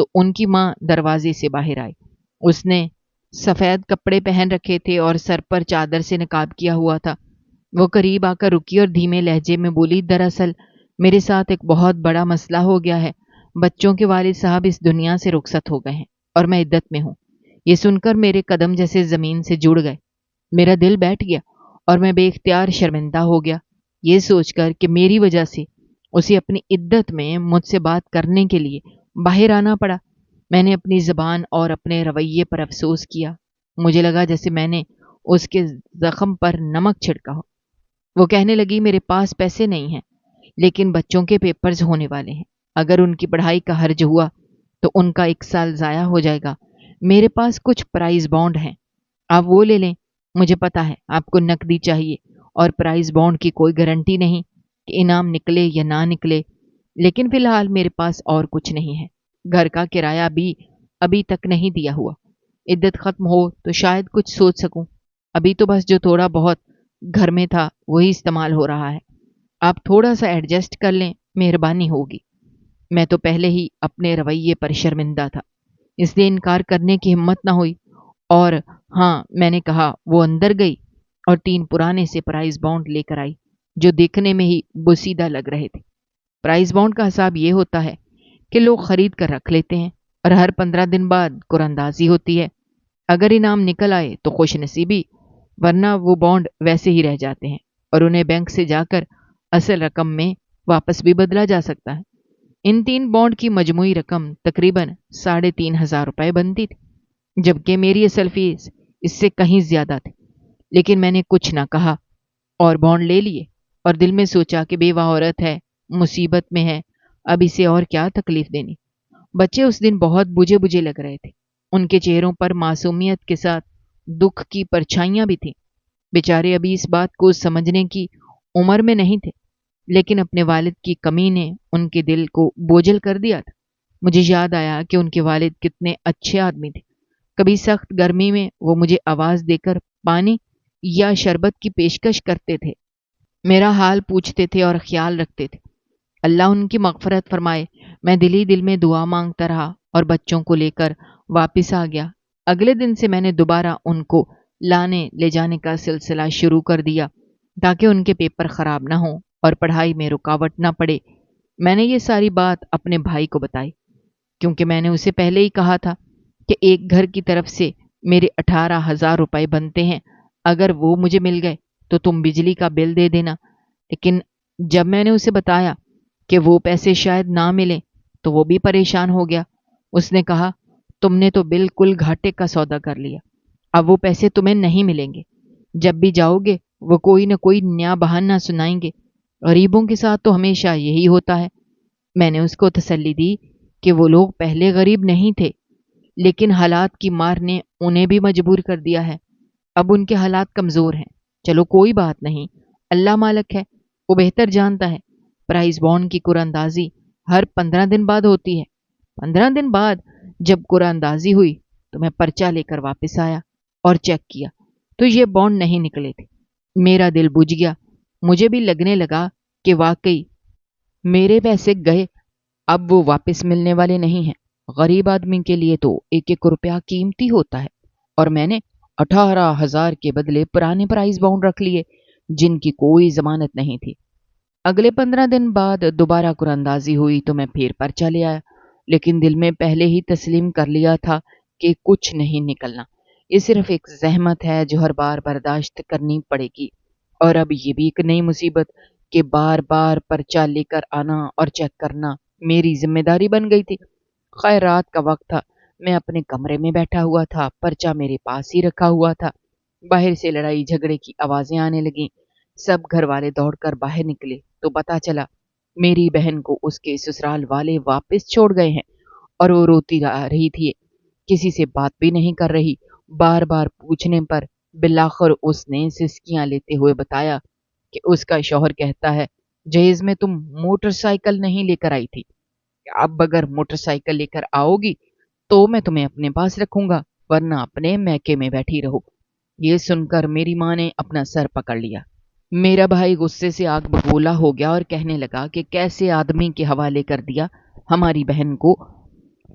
تو ان کی ماں دروازے سے باہر آئی۔ اس نے سفید کپڑے پہن رکھے تھے اور سر پر چادر سے نقاب کیا ہوا تھا۔ وہ قریب آ کر رکی اور دھیمے لہجے میں بولی، دراصل میرے ساتھ ایک بہت بڑا مسئلہ ہو گیا ہے۔ بچوں کے والد صاحب اس دنیا سے رخصت ہو گئے ہیں اور میں عدت میں ہوں۔ یہ سن کر میرے قدم جیسے زمین سے جڑ گئے، میرا دل بیٹھ گیا اور میں بے اختیار شرمندہ ہو گیا، یہ سوچ کر کہ میری وجہ سے اسے اپنی عدت میں مجھ سے بات کرنے کے لیے باہر آنا پڑا۔ میں نے اپنی زبان اور اپنے رویے پر افسوس کیا۔ مجھے لگا جیسے میں نے اس کے زخم پر نمک چھڑکا ہو۔ وہ کہنے لگی، میرے پاس پیسے نہیں ہیں، لیکن بچوں کے پیپرز ہونے والے ہیں۔ اگر ان کی پڑھائی کا حرج ہوا تو ان کا 1 سال ضائع ہو جائے گا۔ میرے پاس کچھ پرائز بانڈ ہیں، آپ وہ لے لیں۔ مجھے پتا ہے آپ کو نقدی چاہیے اور پرائز بانڈ کی کوئی گارنٹی نہیں کہ انعام نکلے یا نہ نکلے، لیکن فی الحال میرے پاس اور کچھ نہیں ہے۔ گھر کا کرایہ بھی ابھی تک نہیں دیا ہوا۔ عدت ختم ہو تو شاید کچھ سوچ سکوں۔ ابھی تو بس جو تھوڑا بہت گھر میں تھا وہی استعمال ہو رہا ہے۔ آپ تھوڑا سا ایڈجسٹ کر لیں، مہربانی ہوگی۔ میں تو پہلے ہی اپنے رویے پر شرمندہ تھا، اس لیے انکار کرنے کی ہمت نہ ہوئی، اور ہاں میں نے کہا۔ وہ اندر گئی اور 3 پرانے سے پرائز بانڈ لے کر آئی جو دیکھنے میں ہی بوسیدہ لگ رہے تھے۔ پرائز بانڈ کا حساب یہ ہوتا ہے کہ لوگ خرید کر رکھ لیتے ہیں اور ہر 15 دن بعد قرعہ ہوتی ہے۔ اگر انعام نکل آئے تو خوش نصیبی، ورنہ وہ بانڈ ویسے ہی رہ جاتے ہیں اور انہیں بینک سے جا کر اصل رقم میں واپس بھی بدلا جا سکتا ہے۔ ان 3 بانڈ کی مجموعی رقم تقریباً 3,500 روپے بنتی تھی، جبکہ میری اصل فیس اس سے کہیں زیادہ تھی۔ لیکن میں نے کچھ نہ کہا اور بانڈ لے لیے، اور دل میں سوچا کہ بیوہ عورت ہے، مصیبت میں ہے، اب اسے اور کیا تکلیف دینی۔ بچے اس دن بہت بجھے بجھے لگ رہے تھے، ان کے چہروں پر معصومیت کے ساتھ دکھ کی پرچھائیاں بھی تھیں۔ بیچارے ابھی اس بات کو سمجھنے کی عمر میں نہیں تھے، لیکن اپنے والد کی کمی نے ان کے دل کو بوجھل کر دیا تھا۔ مجھے یاد آیا کہ ان کے والد کتنے اچھے آدمی تھے۔ کبھی سخت گرمی میں وہ مجھے آواز دے کر پانی یا شربت کی پیشکش کرتے تھے، میرا حال پوچھتے تھے اور خیال رکھتے تھے۔ اللہ ان کی مغفرت فرمائے۔ میں دل ہی دل میں دعا مانگتا رہا اور بچوں کو لے کر واپس آ گیا۔ اگلے دن سے میں نے دوبارہ ان کو لانے لے جانے کا سلسلہ شروع کر دیا تاکہ ان کے پیپر خراب نہ ہوں اور پڑھائی میں رکاوٹ نہ پڑے۔ میں نے یہ ساری بات اپنے بھائی کو بتائی، کیونکہ میں نے اسے پہلے ہی کہا تھا کہ ایک گھر کی طرف سے میرے 18,000 روپے بنتے ہیں، اگر وہ مجھے مل گئے تو تم بجلی کا بل دے دینا۔ لیکن جب میں نے اسے بتایا کہ وہ پیسے شاید نہ ملیں تو وہ بھی پریشان ہو گیا۔ اس نے کہا، تم نے تو بالکل گھاٹے کا سودا کر لیا، اب وہ پیسے تمہیں نہیں ملیں گے۔ جب بھی جاؤ گے وہ کوئی نہ کوئی نیا بہانہ سنائیں گے، غریبوں کے ساتھ تو ہمیشہ یہی ہوتا ہے۔ میں نے اس کو تسلی دی کہ وہ لوگ پہلے غریب نہیں تھے، لیکن حالات کی مار نے انہیں بھی مجبور کر دیا ہے۔ اب ان کے حالات کمزور ہیں۔ چلو کوئی بات نہیں، اللہ مالک ہے، وہ بہتر جانتا ہے۔ پرائز بانڈ کی قرعہ اندازی ہر 15 دن بعد ہوتی ہے۔ 15 دن بعد جب قرعہ اندازی ہوئی تو میں پرچہ لے کر واپس آیا اور چیک کیا تو یہ بانڈ نہیں نکلے تھے۔ میرا دل بجھ گیا۔ مجھے بھی لگنے لگا کہ واقعی میرے پیسے گئے، اب وہ واپس ملنے والے نہیں ہیں۔ غریب آدمی کے لیے تو 1-1 روپیہ قیمتی ہوتا ہے، اور میں نے 18,000 کے بدلے پرانے پرائز بانڈ رکھ لیے جن کی کوئی ضمانت نہیں تھی۔ اگلے 15 دن بعد دوبارہ قرعہ اندازی ہوئی تو میں پھر پرچہ لے آیا، لیکن دل میں پہلے ہی تسلیم کر لیا تھا کہ کچھ نہیں نکلنا۔ یہ صرف ایک زحمت ہے جو ہر بار برداشت کرنی پڑے گی، اور اب یہ بھی ایک نئی مصیبت کہ بار بار پرچہ لے کر آنا اور چیک کرنا میری ذمہ داری بن گئی تھی۔ خیر رات کا وقت تھا، میں اپنے کمرے میں بیٹھا ہوا تھا، پرچہ میرے پاس ہی رکھا ہوا تھا۔ باہر سے لڑائی جھگڑے کی آوازیں آنے لگیں۔ سب گھر والے دوڑ کر باہر نکلے تو پتہ چلا میری بہن کو اس کے سسرال والے واپس چھوڑ گئے ہیں، اور وہ روتی آ رہی تھی، کسی سے بات بھی نہیں کر رہی۔ بار بار پوچھنے پر بالآخر اس نے سسکیاں لیتے ہوئے بتایا کہ اس کا شوہر کہتا ہے جہیز میں تم موٹر سائیکل نہیں لے کر آئی تھی، اب اگر موٹر سائیکل لے کر آؤ گی تو میں تمہیں اپنے پاس رکھوں گا، ورنہ اپنے میکے میں بیٹھی رہو۔ یہ سن کر میری ماں نے اپنا سر پکڑ لیا۔ میرا بھائی غصے سے آگ بگولا ہو گیا اور کہنے لگا کہ کیسے آدمی کے حوالے کر دیا ہماری بہن کو،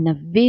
90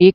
1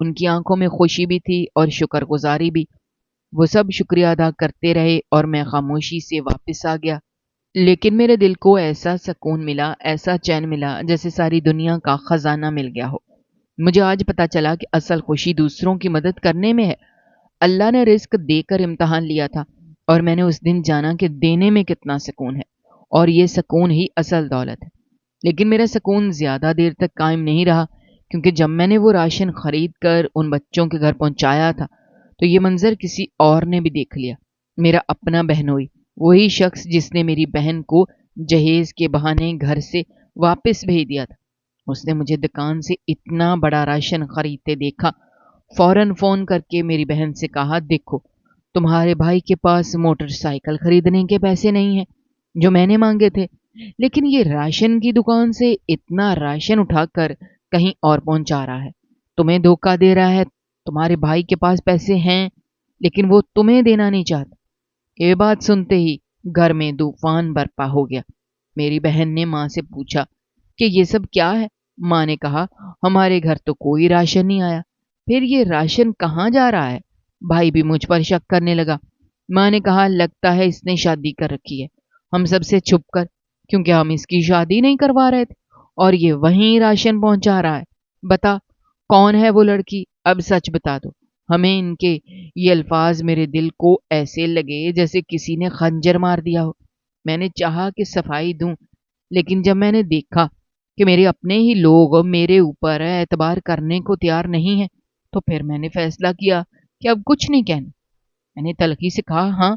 ان کی آنکھوں میں خوشی بھی تھی اور شکر گزاری بھی۔ وہ سب شکریہ ادا کرتے رہے اور میں خاموشی سے واپس آ گیا، لیکن میرے دل کو ایسا سکون ملا، ایسا چین ملا، جیسے ساری دنیا کا خزانہ مل گیا ہو۔ مجھے آج پتا چلا کہ اصل خوشی دوسروں کی مدد کرنے میں ہے۔ اللہ نے رزق دے کر امتحان لیا تھا، اور میں نے اس دن جانا کہ دینے میں کتنا سکون ہے، اور یہ سکون ہی اصل دولت ہے۔ لیکن میرا سکون زیادہ دیر تک قائم نہیں رہا، کیونکہ جب میں نے وہ راشن خرید کر ان بچوں کے گھر پہنچایا تھا تو یہ منظر کسی اور نے بھی دیکھ لیا۔ میرا اپنا بہنوئی، وہی شخص جس نے میری بہن کو جہیز کے بہانے گھر سے واپس بھیج دیا تھا، اس نے مجھے دکان سے اتنا بڑا راشن خریدتے دیکھا۔ فوراً فون کر کے میری بہن سے کہا، دیکھو تمہارے بھائی کے پاس موٹر سائیکل خریدنے کے پیسے نہیں ہیں جو میں نے مانگے تھے، لیکن یہ راشن کی دکان سے اتنا راشن اٹھا کر کہیں اور پہنچا رہا ہے، تمہیں دھوکہ دے رہا ہے۔ تمہارے بھائی کے پاس پیسے ہیں لیکن وہ تمہیں دینا نہیں چاہتا۔ یہ بات سنتے ہی گھر میں طوفان برپا ہو گیا۔ میری بہن نے ماں سے پوچھا کہ یہ سب کیا ہے؟ ماں نے کہا، ہمارے گھر تو کوئی راشن نہیں آیا، پھر یہ راشن کہاں جا رہا ہے؟ بھائی بھی مجھ پر شک کرنے لگا۔ ماں نے کہا، لگتا ہے اس نے شادی کر رکھی ہے ہم سب سے چھپ کر، کیونکہ ہم اس کی شادی نہیں کروا رہے تھے اور یہ وہیں راشن پہنچا رہا ہے۔ بتا کون ہے وہ لڑکی، اب سچ بتا دو ہمیں۔ ان کے یہ الفاظ میرے دل کو ایسے لگے جیسے کسی نے خنجر مار دیا ہو۔ میں نے چاہا کہ صفائی دوں، لیکن جب میں نے دیکھا کہ میرے اپنے ہی لوگ میرے اوپر اعتبار کرنے کو تیار نہیں ہیں، تو پھر میں نے فیصلہ کیا کہ اب کچھ نہیں کہنا۔ میں نے تلخی سے کہا، ہاں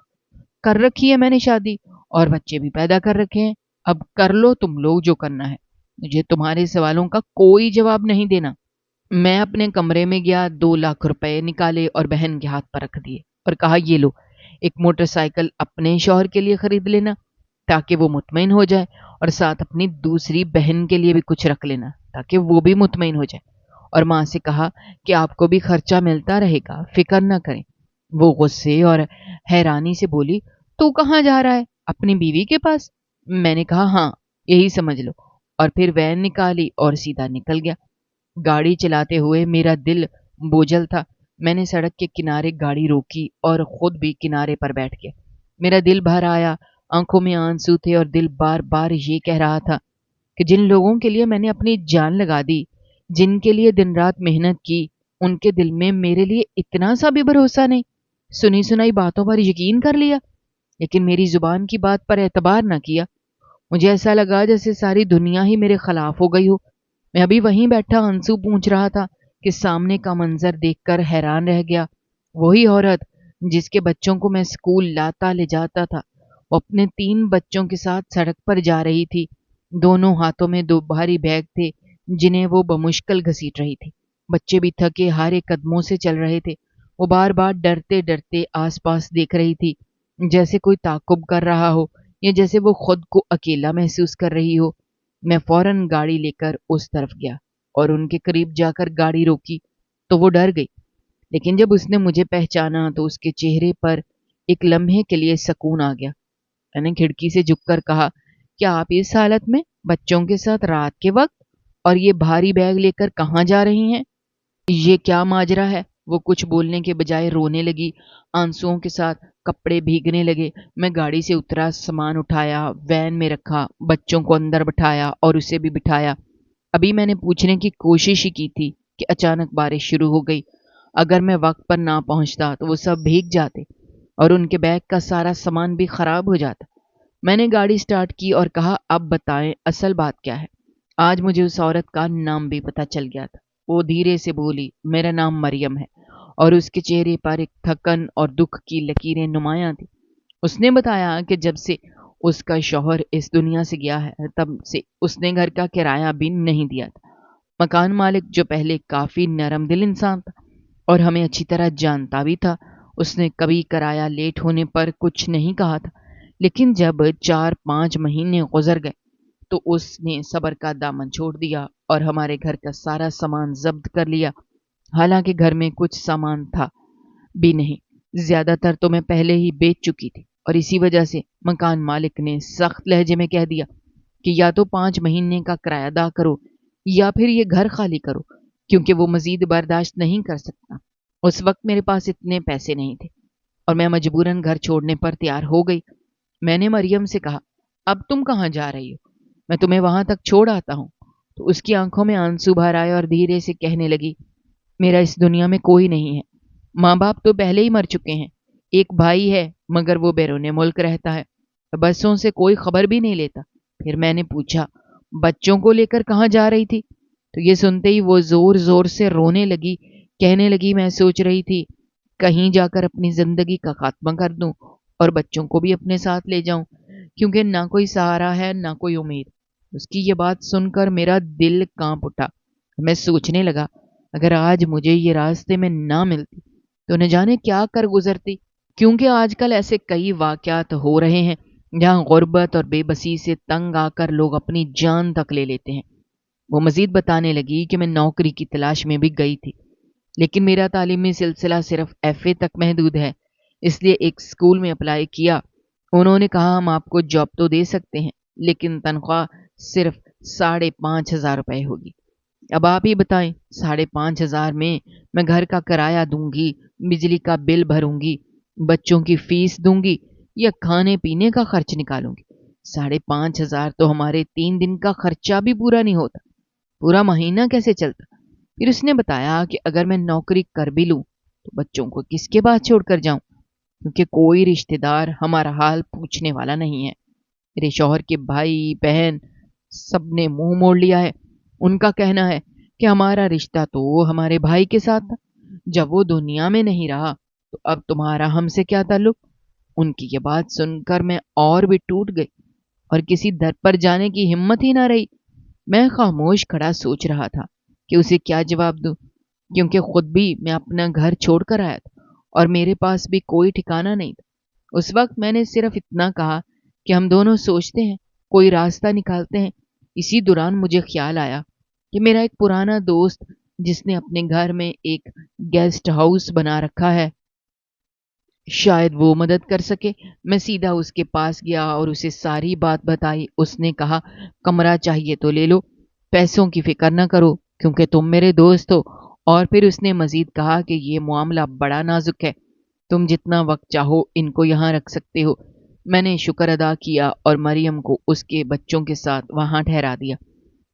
کر رکھی ہے میں نے شادی، اور بچے بھی پیدا کر رکھے ہیں، اب کر لو تم لوگ جو کرنا ہے، مجھے تمہارے سوالوں کا کوئی جواب نہیں دینا۔ میں اپنے کمرے میں گیا، 2 لاکھ روپے نکالے اور بہن کے ہاتھ پر رکھ دیے اور کہا، یہ لو، ایک موٹر سائیکل اپنے شوہر کے لیے خرید لینا تاکہ وہ مطمئن ہو جائے، اور ساتھ اپنی دوسری بہن کے لیے بھی کچھ رکھ لینا تاکہ وہ بھی مطمئن ہو جائے۔ اور ماں سے کہا کہ آپ کو بھی خرچہ ملتا رہے گا، فکر نہ کریں۔ وہ غصے اور حیرانی سے بولی، تو کہاں جا رہا ہے؟ اپنی بیوی کے پاس؟ میں نے کہا، ہاں یہی سمجھ لو، اور پھر وین نکالی اور سیدھا نکل گیا۔ گاڑی چلاتے ہوئے میرا دل بوجھل تھا۔ میں نے سڑک کے کنارے گاڑی روکی اور خود بھی کنارے پر بیٹھ گیا۔ میرا دل بھر آیا، آنکھوں میں آنسو تھے، اور دل بار بار یہ کہہ رہا تھا کہ جن لوگوں کے لیے میں نے اپنی جان لگا دی، جن کے لیے دن رات محنت کی، ان کے دل میں میرے لیے اتنا سا بھی بھروسہ نہیں۔ سنی سنائی باتوں پر یقین کر لیا، لیکن میری زبان کی بات پر اعتبار نہ کیا۔ مجھے ایسا لگا جیسے ساری دنیا ہی میرے خلاف ہو گئی ہو۔ میں ابھی وہیں بیٹھا آنسو پونچھ رہا تھا کہ سامنے کا منظر دیکھ کر حیران رہ گیا۔ وہی عورت جس کے بچوں کو میں اسکول لاتا لے جاتا تھا، وہ اپنے 3 بچوں کے ساتھ سڑک پر جا رہی تھی۔ دونوں ہاتھوں میں 2 بھاری بیگ تھے جنہیں وہ بمشکل گھسیٹ رہی تھی۔ بچے بھی تھکے ہارے قدموں سے چل رہے تھے۔ وہ بار بار ڈرتے ڈرتے آس پاس دیکھ رہی تھی، جیسے کوئی تعقب کر رہا ہو یا جیسے وہ خود کو اکیلا محسوس کر رہی ہو۔ میں فوراً گاڑی لے کر اس طرف گیا اور ان کے قریب جا کر گاڑی روکی تو وہ ڈر گئی، لیکن جب اس نے مجھے پہچانا تو اس کے چہرے پر ایک لمحے کے لیے سکون آ گیا۔ میں نے کھڑکی سے جھک کر کہا، کیا آپ اس حالت میں بچوں کے ساتھ رات کے وقت اور یہ بھاری بیگ لے کر کہاں جا رہی ہیں؟ یہ کیا ماجرا ہے؟ وہ کچھ بولنے کے بجائے رونے لگی، آنسوؤں کے ساتھ کپڑے بھیگنے لگے۔ میں گاڑی سے اترا، سامان اٹھایا، وین میں رکھا، بچوں کو اندر بٹھایا اور اسے بھی بٹھایا۔ ابھی میں نے پوچھنے کی کوشش ہی کی تھی کہ اچانک بارش شروع ہو گئی۔ اگر میں وقت پر نہ پہنچتا تو وہ سب بھیگ جاتے اور ان کے بیگ کا سارا سامان بھی خراب ہو جاتا۔ میں نے گاڑی سٹارٹ کی اور کہا، اب بتائیں اصل بات کیا ہے؟ آج مجھے اس عورت کا نام بھی پتہ چل گیا تھا۔ وہ دھیرے سے بولی، میرا نام مریم ہے، اور اس کے چہرے پر ایک تھکن اور دکھ کی لکیریں نمایاں تھیں۔ اس نے بتایا کہ جب سے اس کا شوہر اس دنیا سے گیا ہے تب سے اس نے گھر کا کرایہ بھی نہیں دیا تھا۔ مکان مالک جو پہلے کافی نرم دل انسان تھا اور ہمیں اچھی طرح جانتا بھی تھا، اس نے کبھی کرایہ لیٹ ہونے پر کچھ نہیں کہا تھا، لیکن جب 4-5 مہینے گزر گئے تو اس نے صبر کا دامن چھوڑ دیا اور ہمارے گھر کا سارا سامان ضبط کر لیا۔ حالانکہ گھر میں کچھ سامان تھا بھی نہیں، زیادہ تر تو میں پہلے ہی بیچ چکی تھی، اور اسی وجہ سے مکان مالک نے سخت لہجے میں کہہ دیا کہ یا تو 5 مہینے کا کرایہ ادا کرو یا پھر یہ گھر خالی کرو۔ کیونکہ وہ مزید برداشت نہیں کر سکتا۔ اس وقت میرے پاس اتنے پیسے نہیں تھے اور میں مجبوراً گھر چھوڑنے پر تیار ہو گئی۔ میں نے مریم سے کہا، اب تم کہاں جا رہی ہو؟ میں تمہیں وہاں تک چھوڑ آتا ہوں۔ تو اس کی آنکھوں میں آنسو بھر آئے اور دھیرے سے کہنے لگی، میرا اس دنیا میں کوئی نہیں ہے، ماں باپ تو پہلے ہی مر چکے ہیں، ایک بھائی ہے مگر وہ بیرون ملک رہتا ہے، بسوں سے کوئی خبر بھی نہیں لیتا۔ پھر میں نے پوچھا، بچوں کو لے کر کہاں جا رہی تھی؟ تو یہ سنتے ہی وہ زور زور سے رونے لگی، کہنے لگی، میں سوچ رہی تھی کہیں جا کر اپنی زندگی کا خاتمہ کر دوں اور بچوں کو بھی اپنے ساتھ لے جاؤں، کیونکہ نہ کوئی سہارا ہے نہ کوئی امید۔ اس کی یہ بات سن کر میرا دل کانپ اٹھا۔ میں سوچنے لگا، اگر آج مجھے یہ راستے میں نہ ملتی تو نہ جانے کیا کر گزرتی، کیونکہ آج کل ایسے کئی واقعات ہو رہے ہیں جہاں غربت اور بے بسی سے تنگ آ کر لوگ اپنی جان تک لے لیتے ہیں۔ وہ مزید بتانے لگی کہ میں نوکری کی تلاش میں بھی گئی تھی، لیکن میرا تعلیمی سلسلہ صرف ایف اے تک محدود ہے، اس لیے ایک اسکول میں اپلائی کیا۔ انہوں نے کہا، ہم آپ کو جاب تو دے سکتے ہیں لیکن تنخواہ صرف 5,500 روپے ہوگی۔ اب آپ ہی بتائیں، 5,500 میں گھر کا کرایہ دوں گی، بجلی کا بل بھروں گی، بچوں کی فیس دوں گی یا کھانے پینے کا خرچ نکالوں گی؟ 5,500 تو ہمارے 3 دن کا خرچہ بھی پورا نہیں ہوتا، پورا مہینہ کیسے چلتا؟ پھر اس نے بتایا کہ اگر میں نوکری کر بھی لوں تو بچوں کو کس کے پاس چھوڑ کر جاؤں، کیونکہ کوئی رشتہ دار ہمارا حال پوچھنے والا نہیں ہے۔ میرے شوہر کے بھائی بہن سب نے منہ موڑ لیا ہے۔ ان کا کہنا ہے کہ ہمارا رشتہ تو ہمارے بھائی کے ساتھ تھا، جب وہ دنیا میں نہیں رہا تو اب تمہارا ہم سے کیا تعلق؟ ان کی یہ بات سن کر میں اور بھی ٹوٹ گئی اور کسی در پر جانے کی ہمت ہی نہ رہی۔ میں خاموش کھڑا سوچ رہا تھا کہ اسے کیا جواب دوں، کیونکہ خود بھی میں اپنا گھر چھوڑ کر آیا تھا اور میرے پاس بھی کوئی ٹھکانہ نہیں تھا۔ اس وقت میں نے صرف اتنا کہا کہ ہم دونوں سوچتے ہیں، کوئی راستہ نکالتے ہیں۔ اسی دوران مجھے خیال آیا کہ میرا ایک پرانا دوست جس نے اپنے گھر میں ایک گیسٹ ہاؤس بنا رکھا ہے، شاید وہ مدد کر سکے۔ میں سیدھا اس کے پاس گیا اور اسے ساری بات بتائی۔ اس نے کہا، کمرہ چاہیے تو لے لو، پیسوں کی فکر نہ کرو کیونکہ تم میرے دوست ہو۔ اور پھر اس نے مزید کہا کہ یہ معاملہ بڑا نازک ہے، تم جتنا وقت چاہو ان کو یہاں رکھ سکتے ہو۔ میں نے شکر ادا کیا اور مریم کو اس کے بچوں کے ساتھ وہاں ٹھہرا دیا۔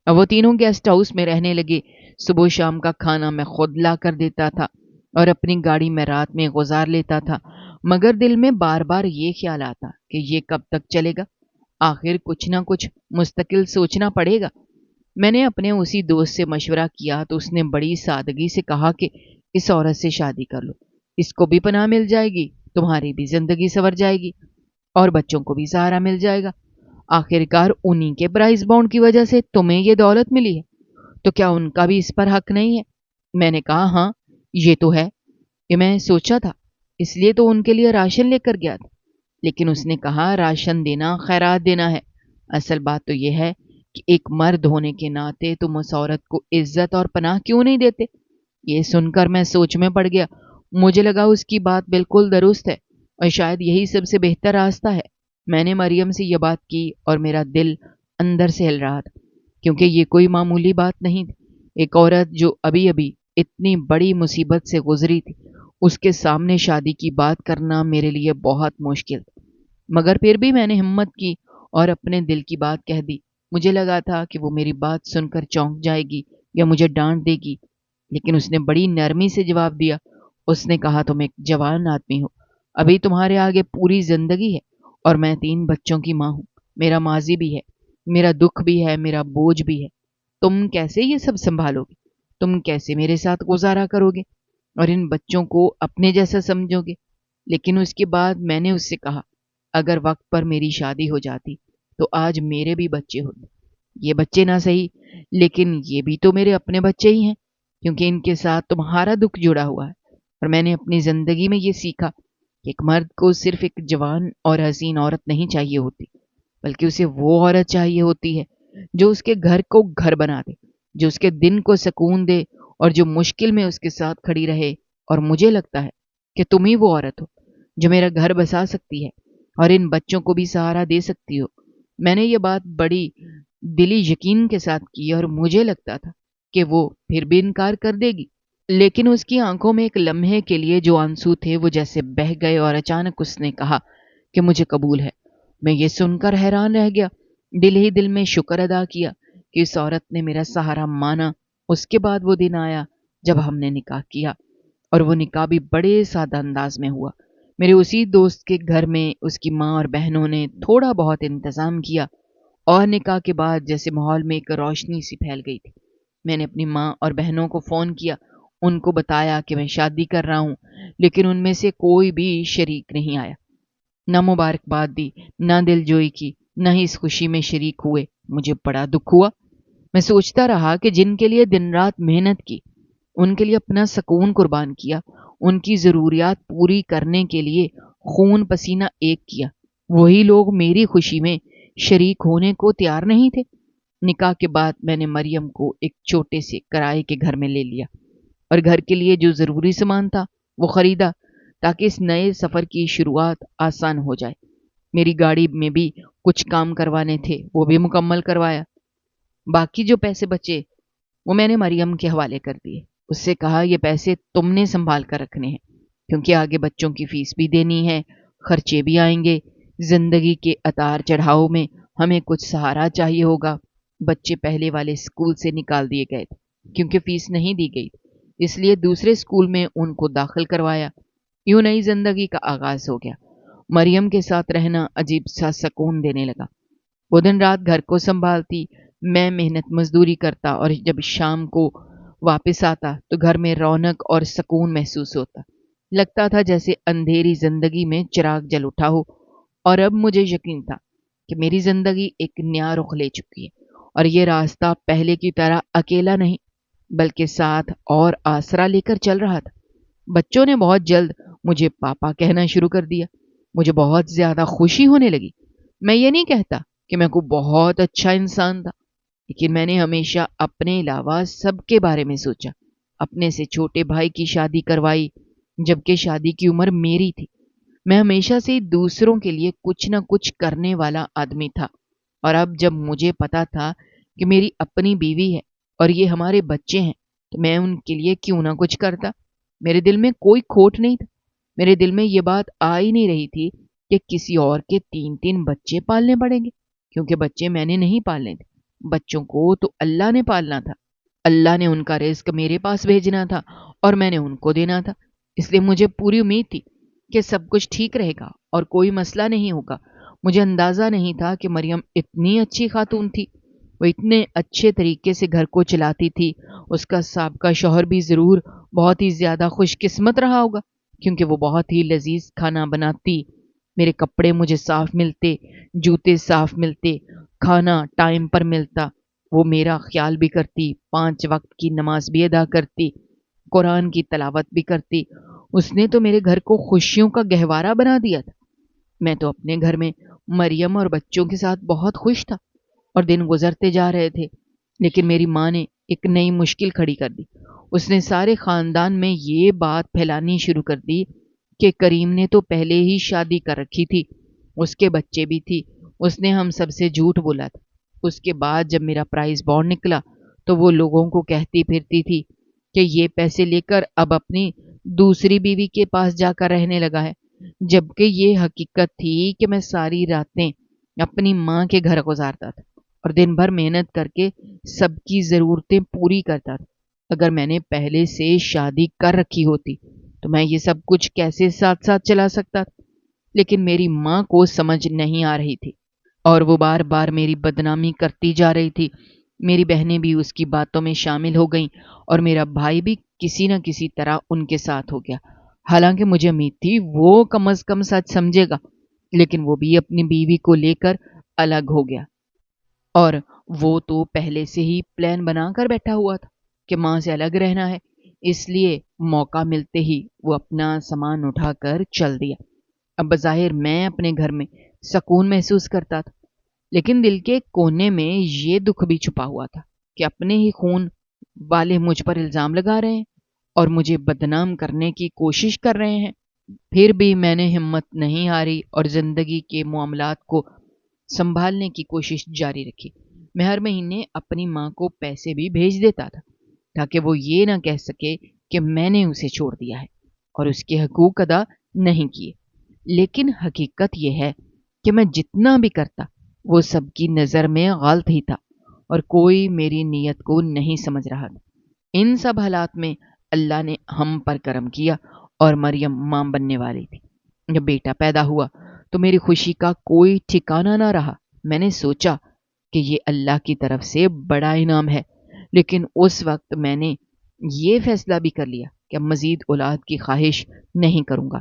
اب وہ تینوں گیسٹ ہاؤس میں رہنے لگے۔ صبح شام کا کھانا میں خود لا کر دیتا تھا اور اپنی گاڑی میں رات میں گزار لیتا تھا، مگر دل میں بار بار یہ خیال آتا کہ یہ کب تک چلے گا؟ آخر کچھ نہ کچھ مستقل سوچنا پڑے گا۔ میں نے اپنے اسی دوست سے مشورہ کیا تو اس نے بڑی سادگی سے کہا کہ اس عورت سے شادی کر لو، اس کو بھی پناہ مل جائے گی، تمہاری بھی زندگی سنور جائے گی اور بچوں کو بھی سہارا مل جائے گا۔ آخرکار انہی کے پرائز بانڈ کی وجہ سے تمہیں یہ دولت ملی ہے، تو کیا ان کا بھی اس پر حق نہیں ہے؟ میں نے کہا، ہاں یہ تو ہے، یہ میں سوچا تھا، اس لیے تو ان کے لیے راشن لے کر گیا تھا۔ لیکن اس نے کہا، راشن دینا خیرات دینا ہے، اصل بات تو یہ ہے کہ ایک مرد ہونے کے ناطے تم اس عورت کو عزت اور پناہ کیوں نہیں دیتے؟ یہ سن کر میں سوچ میں پڑ گیا۔ مجھے لگا اس کی بات بالکل درست ہے اور شاید یہی سب سے بہتر راستہ ہے۔ میں نے مریم سے یہ بات کی اور میرا دل اندر سے ہل رہا تھا، کیونکہ یہ کوئی معمولی بات نہیں تھی۔ ایک عورت جو ابھی ابھی اتنی بڑی مصیبت سے گزری تھی، اس کے سامنے شادی کی بات کرنا میرے لیے بہت مشکل تھا، مگر پھر بھی میں نے ہمت کی اور اپنے دل کی بات کہہ دی۔ مجھے لگا تھا کہ وہ میری بات سن کر چونک جائے گی یا مجھے ڈانٹ دے گی، لیکن اس نے بڑی نرمی سے جواب دیا۔ اس نے کہا، تم ایک جوان آدمی ہو، ابھی تمہارے آگے پوری زندگی ہے اور میں 3 بچوں کی ماں ہوں، میرا ماضی بھی ہے، میرا دکھ بھی ہے، میرا بوجھ بھی ہے۔ تم کیسے یہ سب سنبھالو گے؟ تم کیسے میرے ساتھ گزارا کرو گے اور ان بچوں کو اپنے جیسا سمجھو گے؟ لیکن اس کے بعد میں نے اس سے کہا، اگر وقت پر میری شادی ہو جاتی تو آج میرے بھی بچے ہوتے، یہ بچے نہ صحیح لیکن یہ بھی تو میرے اپنے بچے ہی ہیں، کیونکہ ان کے ساتھ تمہارا دکھ جڑا ہوا ہے۔ اور میں نے اپنی زندگی میں یہ سیکھا کہ ایک مرد کو صرف ایک جوان اور حسین عورت نہیں چاہیے ہوتی، بلکہ اسے وہ عورت چاہیے ہوتی ہے جو اس کے گھر کو گھر بنا دے، جو اس کے دن کو سکون دے اور جو مشکل میں اس کے ساتھ کھڑی رہے۔ اور مجھے لگتا ہے کہ تم ہی وہ عورت ہو جو میرا گھر بسا سکتی ہے اور ان بچوں کو بھی سہارا دے سکتی ہو۔ میں نے یہ بات بڑی دلی یقین کے ساتھ کی اور مجھے لگتا تھا کہ وہ پھر بھی انکار کر دے گی، لیکن اس کی آنکھوں میں ایک لمحے کے لیے جو آنسو تھے وہ جیسے بہہ گئے اور اچانک اس نے کہا کہ مجھے قبول ہے۔ میں یہ سن کر حیران رہ گیا، دل ہی دل میں شکر ادا کیا کہ اس عورت نے میرا سہارا مانا۔ اس کے بعد وہ دن آیا جب ہم نے نکاح کیا، اور وہ نکاح بھی بڑے سادہ انداز میں ہوا۔ میرے اسی دوست کے گھر میں اس کی ماں اور بہنوں نے تھوڑا بہت انتظام کیا، اور نکاح کے بعد جیسے ماحول میں ایک روشنی سی پھیل گئی تھی۔ میں نے اپنی ماں اور بہنوں کو فون کیا، ان کو بتایا کہ میں شادی کر رہا ہوں، لیکن ان میں سے کوئی بھی شریک نہیں آیا، نہ مبارکباد دی، نہ دل جوئی کی، نہ ہی اس خوشی میں شریک ہوئے۔ مجھے بڑا دکھ ہوا۔ میں سوچتا رہا کہ جن کے لیے دن رات محنت کی، ان کے لیے اپنا سکون قربان کیا، ان کی ضروریات پوری کرنے کے لیے خون پسینہ ایک کیا، وہی لوگ میری خوشی میں شریک ہونے کو تیار نہیں تھے۔ نکاح کے بعد میں نے مریم کو ایک چھوٹے سے کرائے کے گھر میں لے لیا، اور گھر کے لیے جو ضروری سامان تھا وہ خریدا تاکہ اس نئے سفر کی شروعات آسان ہو جائے۔ میری گاڑی میں بھی کچھ کام کروانے تھے، وہ بھی مکمل کروایا۔ باقی جو پیسے بچے وہ میں نے مریم کے حوالے کر دیے۔ اس سے کہا یہ پیسے تم نے سنبھال کر رکھنے ہیں، کیونکہ آگے بچوں کی فیس بھی دینی ہے، خرچے بھی آئیں گے، زندگی کے اتار چڑھاؤ میں ہمیں کچھ سہارا چاہیے ہوگا۔ بچے پہلے والے اسکول سے نکال دیے گئے تھے کیونکہ فیس نہیں دی گئی، اس لیے دوسرے اسکول میں ان کو داخل کروایا۔ یوں نئی زندگی کا آغاز ہو گیا۔ مریم کے ساتھ رہنا عجیب سا سکون دینے لگا۔ وہ دن رات گھر کو سنبھالتی، میں محنت مزدوری کرتا، اور جب شام کو واپس آتا تو گھر میں رونق اور سکون محسوس ہوتا۔ لگتا تھا جیسے اندھیری زندگی میں چراغ جل اٹھا ہو، اور اب مجھے یقین تھا کہ میری زندگی ایک نیا رخ لے چکی ہے، اور یہ راستہ پہلے کی طرح اکیلا نہیں بلکہ ساتھ اور آسرا لے کر چل رہا تھا۔ بچوں نے بہت جلد مجھے پاپا کہنا شروع کر دیا۔ مجھے بہت زیادہ خوشی ہونے لگی۔ میں یہ نہیں کہتا کہ میں کوئی بہت اچھا انسان تھا، لیکن میں نے ہمیشہ اپنے علاوہ سب کے بارے میں سوچا۔ اپنے سے چھوٹے بھائی کی شادی کروائی جبکہ شادی کی عمر میری تھی۔ میں ہمیشہ سے دوسروں کے لیے کچھ نہ کچھ کرنے والا آدمی تھا، اور اب جب مجھے پتا تھا کہ میری اپنی بیوی ہے اور یہ ہمارے بچے ہیں تو میں ان کے لیے کیوں نہ کچھ کرتا۔ میرے دل میں کوئی کھوٹ نہیں تھا۔ میرے دل میں یہ بات آ ہی نہیں رہی تھی کہ کسی اور کے 3 بچے پالنے پڑیں گے، کیونکہ بچے میں نے نہیں پالنے تھے، بچوں کو تو اللہ نے پالنا تھا۔ اللہ نے ان کا رزق میرے پاس بھیجنا تھا اور میں نے ان کو دینا تھا۔ اس لیے مجھے پوری امید تھی کہ سب کچھ ٹھیک رہے گا اور کوئی مسئلہ نہیں ہوگا۔ مجھے اندازہ نہیں تھا کہ مریم اتنی اچھی خاتون تھی۔ وہ اتنے اچھے طریقے سے گھر کو چلاتی تھی۔ اس کا سابقہ شوہر بھی ضرور بہت ہی زیادہ خوش قسمت رہا ہوگا، کیونکہ وہ بہت ہی لذیذ کھانا بناتی، میرے کپڑے مجھے صاف ملتے، جوتے صاف ملتے، کھانا ٹائم پر ملتا، وہ میرا خیال بھی کرتی، 5 وقت کی نماز بھی ادا کرتی، قرآن کی تلاوت بھی کرتی۔ اس نے تو میرے گھر کو خوشیوں کا گہوارہ بنا دیا تھا۔ میں تو اپنے گھر میں مریم اور بچوں کے ساتھ بہت خوش تھا، اور دن گزرتے جا رہے تھے، لیکن میری ماں نے ایک نئی مشکل کھڑی کر دی۔ اس نے سارے خاندان میں یہ بات پھیلانی شروع کر دی کہ کریم نے تو پہلے ہی شادی کر رکھی تھی، اس کے بچے بھی تھی، اس نے ہم سب سے جھوٹ بولا تھا۔ اس کے بعد جب میرا پرائز بانڈ نکلا تو وہ لوگوں کو کہتی پھرتی تھی کہ یہ پیسے لے کر اب اپنی دوسری بیوی کے پاس جا کر رہنے لگا ہے، جبکہ یہ حقیقت تھی کہ میں ساری راتیں اپنی ماں کے گھر گزارتا تھا اور دن بھر محنت کر کے سب کی ضرورتیں پوری کرتا تھا۔ اگر میں نے پہلے سے شادی کر رکھی ہوتی تو میں یہ سب کچھ کیسے ساتھ ساتھ چلا سکتا تھا؟ لیکن میری ماں کو سمجھ نہیں آ رہی تھی، اور وہ بار بار میری بدنامی کرتی جا رہی تھی۔ میری بہنیں بھی اس کی باتوں میں شامل ہو گئیں، اور میرا بھائی بھی کسی نہ کسی طرح ان کے ساتھ ہو گیا۔ حالانکہ مجھے امید تھی وہ کم از کم سچ سمجھے گا، لیکن وہ بھی اپنی بیوی کو لے کر الگ ہو گیا، اور وہ تو پہلے سے ہی پلان بنا کر بیٹھا ہوا تھا کہ ماں سے الگ رہنا ہے۔ اس لیے موقع ملتے ہی وہ اپنا سامان اٹھا کر چل دیا۔ اب بظاہر میں اپنے گھر میں سکون محسوس کرتا تھا، لیکن دل کے کونے میں یہ دکھ بھی چھپا ہوا تھا کہ اپنے ہی خون والے مجھ پر الزام لگا رہے ہیں اور مجھے بدنام کرنے کی کوشش کر رہے ہیں۔ پھر بھی میں نے ہمت نہیں ہاری اور زندگی کے معاملات کو سنبھالنے کی کوشش جاری رکھی۔ میں ہر مہینے اپنی ماں کو پیسے بھی بھیج دیتا تھا، تاکہ وہ یہ نہ کہہ سکے کہ میں نے اسے چھوڑ دیا ہے اور اس کے حقوق ادا نہیں کیے۔ لیکن حقیقت یہ ہے کہ میں جتنا بھی کرتا وہ سب کی نظر میں غلط ہی تھا اور کوئی میری نیت کو نہیں سمجھ رہا تھا۔ ان سب حالات میں اللہ نے ہم پر کرم کیا اور مریم ماں بننے والی تھی۔ جب بیٹا پیدا ہوا تو میری خوشی کا کوئی ٹھکانہ نہ رہا۔ میں نے سوچا کہ یہ اللہ کی طرف سے بڑا انعام ہے، لیکن اس وقت میں نے یہ فیصلہ بھی کر لیا کہ اب مزید اولاد کی خواہش نہیں کروں گا،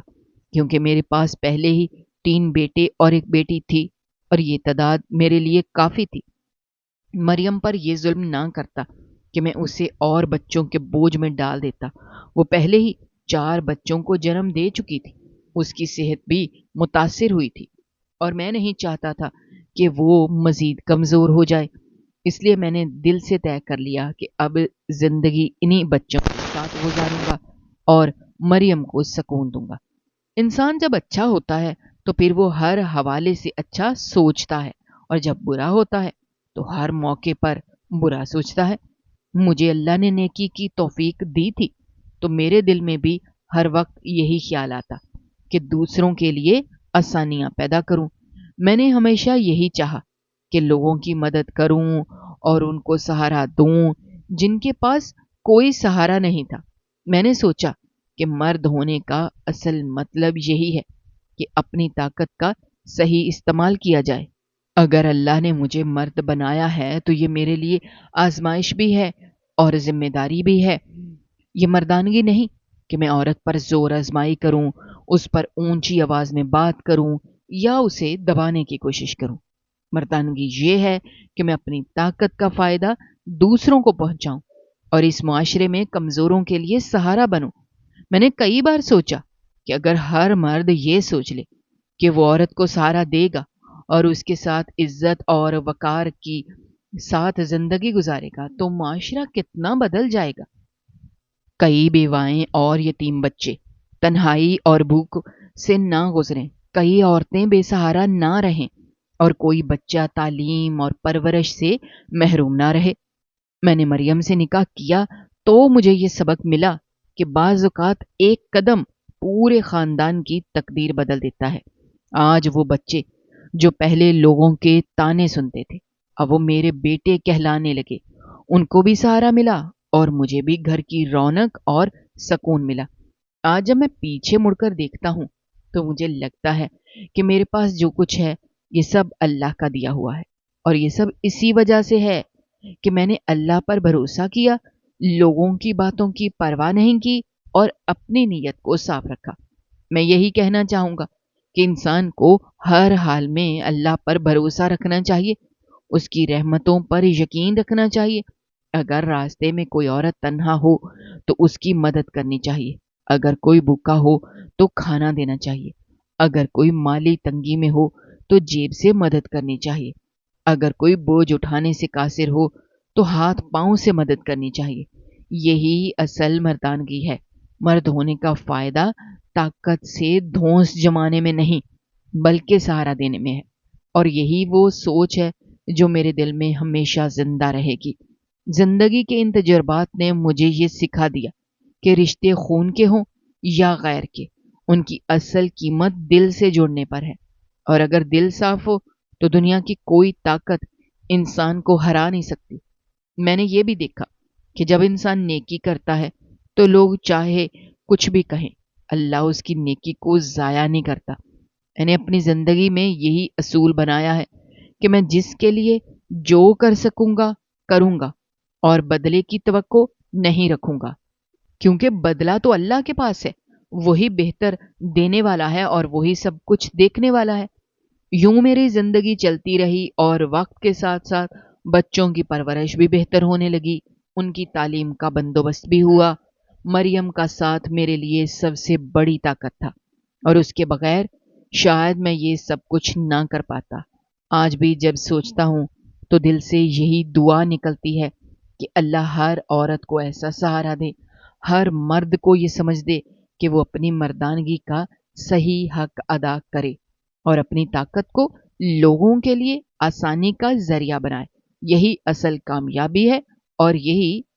کیونکہ میرے پاس پہلے ہی 3 بیٹے اور 1 بیٹی تھی اور یہ تعداد میرے لیے کافی تھی۔ مریم پر یہ ظلم نہ کرتا کہ میں اسے اور بچوں کے بوجھ میں ڈال دیتا۔ وہ پہلے ہی 4 بچوں کو جنم دے چکی تھی، اس کی صحت بھی متاثر ہوئی تھی اور میں نہیں چاہتا تھا کہ وہ مزید کمزور ہو جائے۔ اس لیے میں نے دل سے طے کر لیا کہ اب زندگی انہی بچوں کے ساتھ گزاروں گا اور مریم کو سکون دوں گا۔ انسان جب اچھا ہوتا ہے تو پھر وہ ہر حوالے سے اچھا سوچتا ہے، اور جب برا ہوتا ہے تو ہر موقع پر برا سوچتا ہے۔ مجھے اللہ نے نیکی کی توفیق دی تھی تو میرے دل میں بھی ہر وقت یہی خیال آتا کہ دوسروں کے لیے آسانیاں پیدا کروں۔ میں نے ہمیشہ یہی چاہا کہ لوگوں کی مدد کروں اور ان کو سہارا دوں جن کے پاس کوئی سہارا نہیں تھا۔ میں نے سوچا کہ مرد ہونے کا اصل مطلب یہی ہے کہ اپنی طاقت کا صحیح استعمال کیا جائے۔ اگر اللہ نے مجھے مرد بنایا ہے تو یہ میرے لیے آزمائش بھی ہے اور ذمہ داری بھی ہے۔ یہ مردانگی نہیں کہ میں عورت پر زور آزمائی کروں، اس پر اونچی آواز میں بات کروں یا اسے دبانے کی کوشش کروں۔ مردانگی یہ ہے کہ میں اپنی طاقت کا فائدہ دوسروں کو پہنچاؤں اور اس معاشرے میں کمزوروں کے لیے سہارا بنوں۔ میں نے کئی بار سوچا کہ اگر ہر مرد یہ سوچ لے کہ وہ عورت کو سہارا دے گا اور اس کے ساتھ عزت اور وقار کی ساتھ زندگی گزارے گا تو معاشرہ کتنا بدل جائے گا۔ کئی بیوائیں اور یتیم بچے تنہائی اور بھوک سے نہ گزریں، کئی عورتیں بے سہارا نہ رہیں اور کوئی بچہ تعلیم اور پرورش سے محروم نہ رہے۔ میں نے مریم سے نکاح کیا تو مجھے یہ سبق ملا کہ بعض اوقات ایک قدم پورے خاندان کی تقدیر بدل دیتا ہے۔ آج وہ بچے جو پہلے لوگوں کے تانے سنتے تھے اب وہ میرے بیٹے کہلانے لگے، ان کو بھی سہارا ملا اور مجھے بھی گھر کی رونق اور سکون ملا۔ آج جب میں پیچھے مڑ کر دیکھتا ہوں تو مجھے لگتا ہے کہ میرے پاس جو کچھ ہے یہ سب اللہ کا دیا ہوا ہے، اور یہ سب اسی وجہ سے ہے کہ میں نے اللہ پر بھروسہ کیا، لوگوں کی باتوں کی پرواہ نہیں کی اور اپنی نیت کو صاف رکھا۔ میں یہی کہنا چاہوں گا کہ انسان کو ہر حال میں اللہ پر بھروسہ رکھنا چاہیے، اس کی رحمتوں پر یقین رکھنا چاہیے۔ اگر راستے میں کوئی عورت تنہا ہو تو اس کی مدد کرنی چاہیے، اگر کوئی بھوکا ہو تو کھانا دینا چاہیے، اگر کوئی مالی تنگی میں ہو تو جیب سے مدد کرنی چاہیے، اگر کوئی بوجھ اٹھانے سے قاصر ہو تو ہاتھ پاؤں سے مدد کرنی چاہیے۔ یہی اصل مردانگی ہے۔ مرد ہونے کا فائدہ طاقت سے دھونس جمانے میں نہیں بلکہ سہارا دینے میں ہے، اور یہی وہ سوچ ہے جو میرے دل میں ہمیشہ زندہ رہے گی۔ زندگی کے ان تجربات نے مجھے یہ سکھا دیا کہ رشتے خون کے ہوں یا غیر کے، ان کی اصل قیمت دل سے جوڑنے پر ہے، اور اگر دل صاف ہو تو دنیا کی کوئی طاقت انسان کو ہرا نہیں سکتی۔ میں نے یہ بھی دیکھا کہ جب انسان نیکی کرتا ہے تو لوگ چاہے کچھ بھی کہیں، اللہ اس کی نیکی کو ضائع نہیں کرتا۔ میں نے اپنی زندگی میں یہی اصول بنایا ہے کہ میں جس کے لیے جو کر سکوں گا کروں گا اور بدلے کی توقع نہیں رکھوں گا، کیونکہ بدلہ تو اللہ کے پاس ہے، وہی بہتر دینے والا ہے اور وہی سب کچھ دیکھنے والا ہے۔ یوں میری زندگی چلتی رہی اور وقت کے ساتھ ساتھ بچوں کی پرورش بھی بہتر ہونے لگی، ان کی تعلیم کا بندوبست بھی ہوا۔ مریم کا ساتھ میرے لیے سب سے بڑی طاقت تھا اور اس کے بغیر شاید میں یہ سب کچھ نہ کر پاتا۔ آج بھی جب سوچتا ہوں تو دل سے یہی دعا نکلتی ہے کہ اللہ ہر عورت کو ایسا سہارا دے، ہر مرد کو یہ سمجھ دے کہ وہ اپنی مردانگی کا صحیح حق ادا کرے اور اپنی طاقت کو لوگوں کے لیے آسانی کا ذریعہ بنائے۔ یہی اصل کامیابی ہے اور یہی